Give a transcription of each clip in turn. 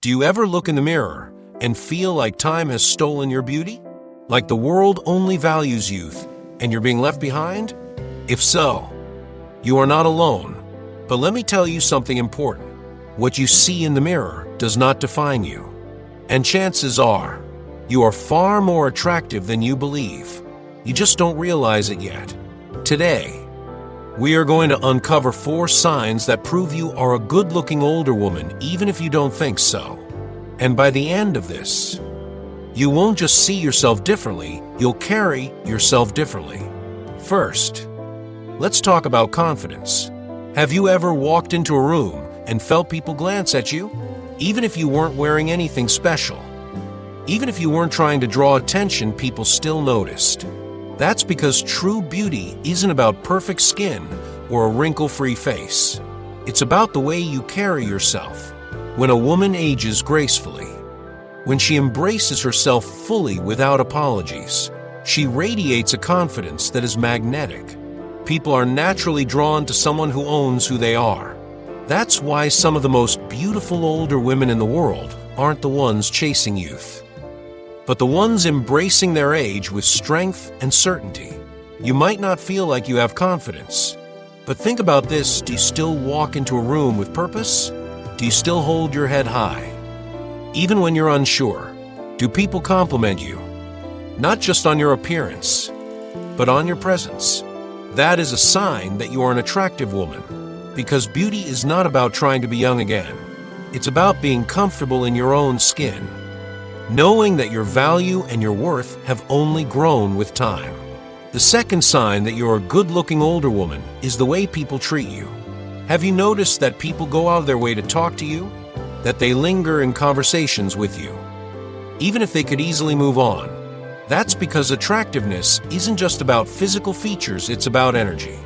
Do you ever look in the mirror and feel like time has stolen your beauty? Like the world only values youth and you're being left behind? If so, you are not alone. But let me tell you something important. What you see in the mirror does not define you. And chances are, you are far more attractive than you believe. You just don't realize it yet. Today, we are going to uncover 4 signs that prove you are a good-looking older woman even if you don't think so. And by the end of this, you won't just see yourself differently, you'll carry yourself differently. First, let's talk about confidence. Have you ever walked into a room and felt people glance at you? Even if you weren't wearing anything special. Even if you weren't trying to draw attention, people still noticed. That's because true beauty isn't about perfect skin or a wrinkle-free face. It's about the way you carry yourself. When a woman ages gracefully, when she embraces herself fully without apologies, she radiates a confidence that is magnetic. People are naturally drawn to someone who owns who they are. That's why some of the most beautiful older women in the world aren't the ones chasing youth, but the ones embracing their age with strength and certainty. You might not feel like you have confidence, but think about this. Do you still walk into a room with purpose? Do you still hold your head high? Even when you're unsure, do people compliment you? Not just on your appearance, but on your presence. That is a sign that you are an attractive woman, because beauty is not about trying to be young again. It's about being comfortable in your own skin, knowing that your value and your worth have only grown with time. The second sign that you're a good-looking older woman is the way people treat you. Have you noticed that people go out of their way to talk to you? That they linger in conversations with you, even if they could easily move on? That's because attractiveness isn't just about physical features, it's about energy.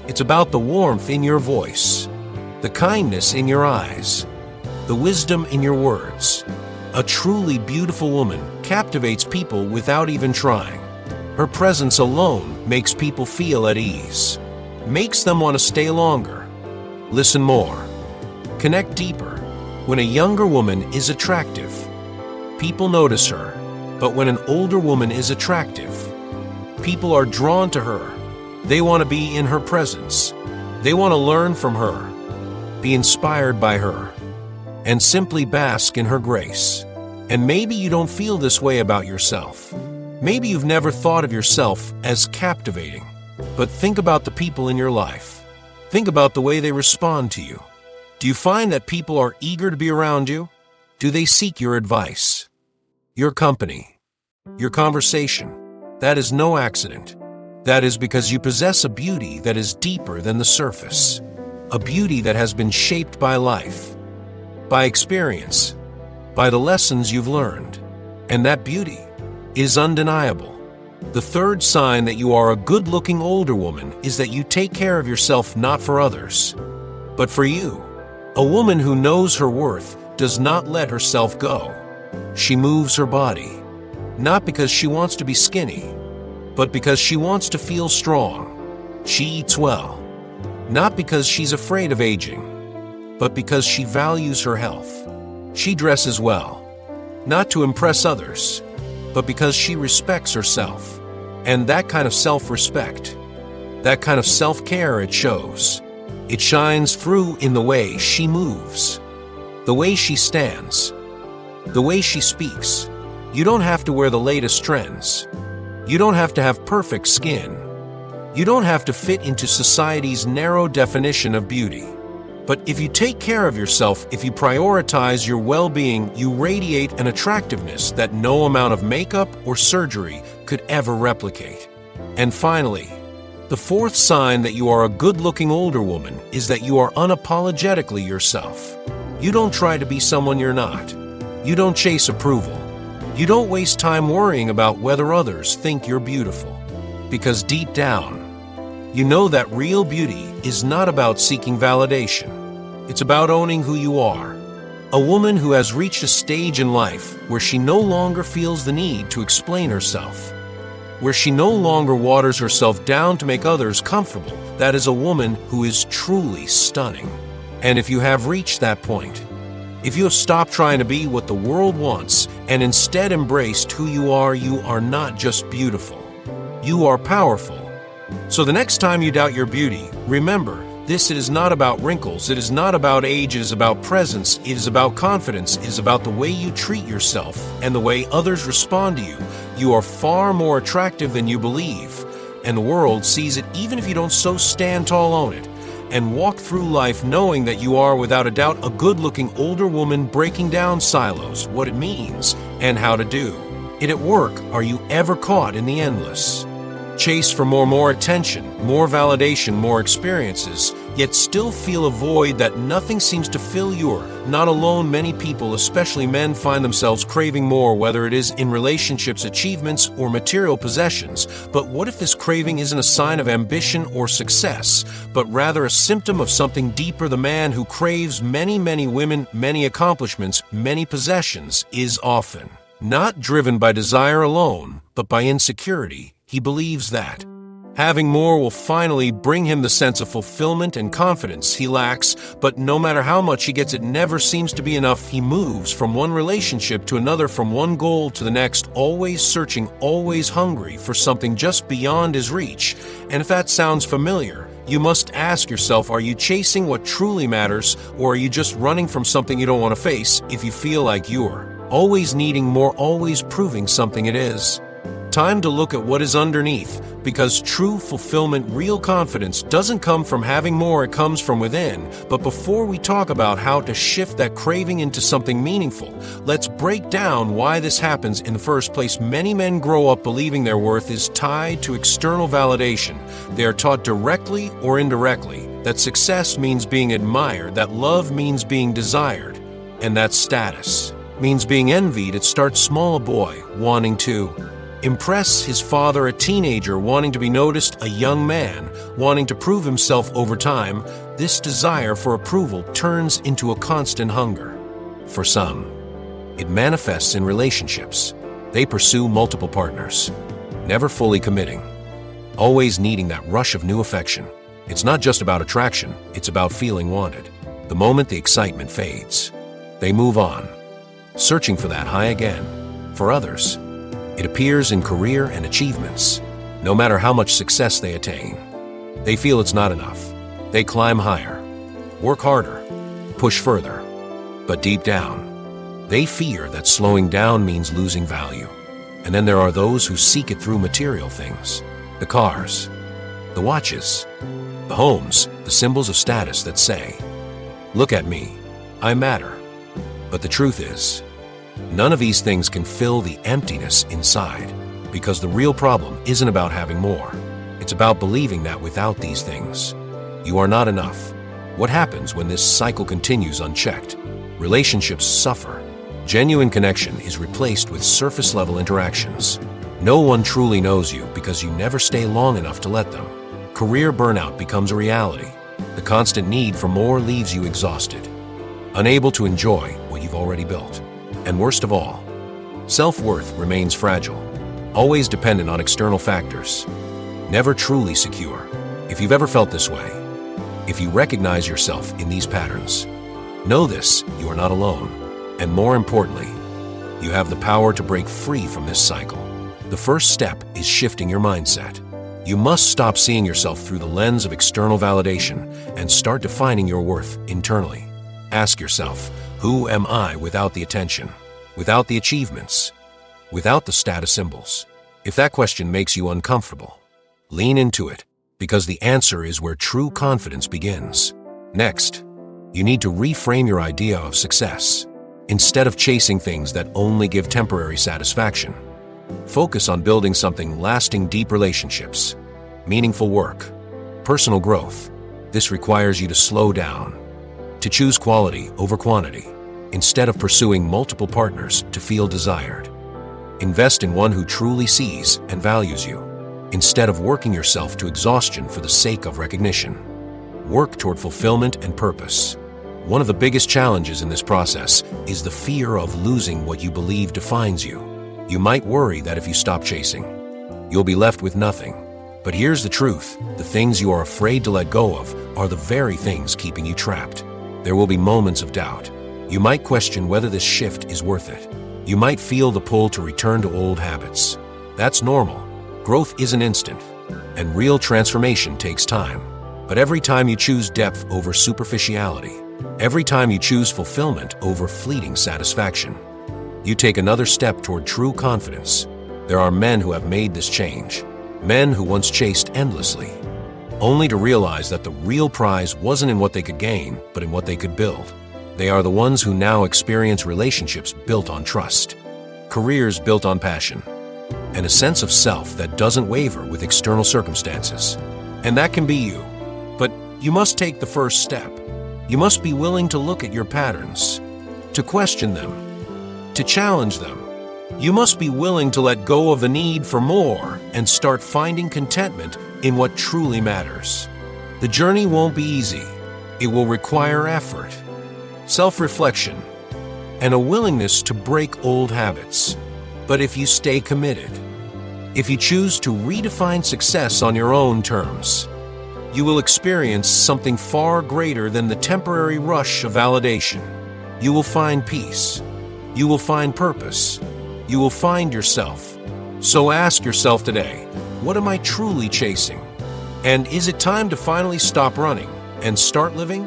It's about the warmth in your voice, the kindness in your eyes, the wisdom in your words. A truly beautiful woman captivates people without even trying. Her presence alone makes people feel at ease, makes them want to stay longer, listen more, connect deeper. When a younger woman is attractive, people notice her. But when an older woman is attractive, people are drawn to her. They want to be in her presence. They want to learn from her, be inspired by her, and simply bask in her grace. And maybe you don't feel this way about yourself. Maybe you've never thought of yourself as captivating. But think about the people in your life. Think about the way they respond to you. Do you find that people are eager to be around you? Do they seek your advice, your company, your conversation? That is no accident. That is because you possess a beauty that is deeper than the surface, a beauty that has been shaped by life, by experience, by the lessons you've learned. And that beauty is undeniable. The third sign that you are a good-looking older woman is that you take care of yourself not for others, but for you. A woman who knows her worth does not let herself go. She moves her body, not because she wants to be skinny, but because she wants to feel strong. She eats well, not because she's afraid of aging, but because she values her health. She dresses well, not to impress others, but because she respects herself. And that kind of self-respect, that kind of self-care, it shows. It shines through in the way she moves, the way she stands, the way she speaks. You don't have to wear the latest trends. You don't have to have perfect skin. You don't have to fit into society's narrow definition of beauty. But if you take care of yourself, if you prioritize your well-being, you radiate an attractiveness that no amount of makeup or surgery could ever replicate. And finally, the fourth sign that you are a good-looking older woman is that you are unapologetically yourself. You don't try to be someone you're not. You don't chase approval. You don't waste time worrying about whether others think you're beautiful. Because deep down, you know that real beauty is not about seeking validation. It's about owning who you are. A woman who has reached a stage in life where she no longer feels the need to explain herself, where she no longer waters herself down to make others comfortable. That is a woman who is truly stunning. And if you have reached that point, If you have stopped trying to be what the world wants and instead embraced who you are not just beautiful. You are powerful. So the next time you doubt your beauty, remember, it is not about wrinkles, it is not about age, it is about presence, it is about confidence, it is about the way you treat yourself and the way others respond to you. You are far more attractive than you believe, and the world sees it even if you don't so stand tall on it. And walk through life knowing that you are, without a doubt, a good-looking older woman breaking down silos, what it means, and how to do it at work. Are you ever caught in the endless chase for more attention, more validation, more experiences, yet still feel a void that nothing seems to fill? You're not alone. Many people, especially men, find themselves craving more, whether it is in relationships, achievements, or material possessions. But what if this craving isn't a sign of ambition or success, but rather a symptom of something deeper? The man who craves many women, many accomplishments, many possessions is often not driven by desire alone, but by insecurity. He believes that having more will finally bring him the sense of fulfillment and confidence he lacks, but no matter how much he gets, it never seems to be enough. He moves from one relationship to another, from one goal to the next, always searching, always hungry for something just beyond his reach. And if that sounds familiar, you must ask yourself, are you chasing what truly matters, or are you just running from something you don't want to face? If you feel like you're always needing more, always proving something, it is time to look at what is underneath, because true fulfillment, real confidence, doesn't come from having more, it comes from within. But before we talk about how to shift that craving into something meaningful, let's break down why this happens in the first place. Many men grow up believing their worth is tied to external validation. They are taught directly or indirectly that success means being admired, that love means being desired, and that status means being envied. It starts small: a boy wanting to impress his father, a teenager wanting to be noticed, a young man wanting to prove himself. Over time, this desire for approval turns into a constant hunger. For some, it manifests in relationships. They pursue multiple partners, never fully committing, always needing that rush of new affection. It's not just about attraction, it's about feeling wanted. The moment the excitement fades, they move on, searching for that high again. For others, it appears in career and achievements. No matter how much success they attain, they feel it's not enough. They climb higher, work harder, push further. But deep down, they fear that slowing down means losing value. And then there are those who seek it through material things: the cars, the watches, the homes, the symbols of status that say, "Look at me, I matter." But the truth is, none of these things can fill the emptiness inside, because the real problem isn't about having more. It's about believing that without these things, you are not enough. What happens when this cycle continues unchecked? Relationships suffer. Genuine connection is replaced with surface-level interactions. No one truly knows you because you never stay long enough to let them. Career burnout becomes a reality. The constant need for more leaves you exhausted, unable to enjoy what you've already built. And worst of all, self-worth remains fragile, always dependent on external factors, never truly secure. If you've ever felt this way, if you recognize yourself in these patterns, know this: you are not alone. And more importantly, you have the power to break free from this cycle. The first step is shifting your mindset. You must stop seeing yourself through the lens of external validation and start defining your worth internally. Ask yourself, who am I without the attention, without the achievements, without the status symbols? If that question makes you uncomfortable, lean into it, because the answer is where true confidence begins. Next, you need to reframe your idea of success. Instead of chasing things that only give temporary satisfaction, focus on building something lasting: deep relationships, meaningful work, personal growth. This requires you to slow down, to choose quality over quantity, instead of pursuing multiple partners to feel desired. Invest in one who truly sees and values you, instead of working yourself to exhaustion for the sake of recognition. Work toward fulfillment and purpose. One of the biggest challenges in this process is the fear of losing what you believe defines you. You might worry that if you stop chasing, you'll be left with nothing. But here's the truth: the things you are afraid to let go of are the very things keeping you trapped. There will be moments of doubt, You might question whether this shift is worth it. You might feel the pull to return to old habits. That's normal. Growth isn't instant, and real transformation takes time. But every time you choose depth over superficiality, every time you choose fulfillment over fleeting satisfaction, you take another step toward true confidence. There are men who have made this change, men who once chased endlessly, only to realize that the real prize wasn't in what they could gain, but in what they could build. They are the ones who now experience relationships built on trust, careers built on passion, and a sense of self that doesn't waver with external circumstances. And that can be you. But you must take the first step. You must be willing to look at your patterns, to question them, to challenge them. You must be willing to let go of the need for more and start finding contentment in what truly matters. The journey won't be easy. It will require effort, self-reflection, and a willingness to break old habits. But if you stay committed, if you choose to redefine success on your own terms, you will experience something far greater than the temporary rush of validation. You will find peace. You will find purpose. You will find yourself. So ask yourself today, what am I truly chasing? And is it time to finally stop running and start living?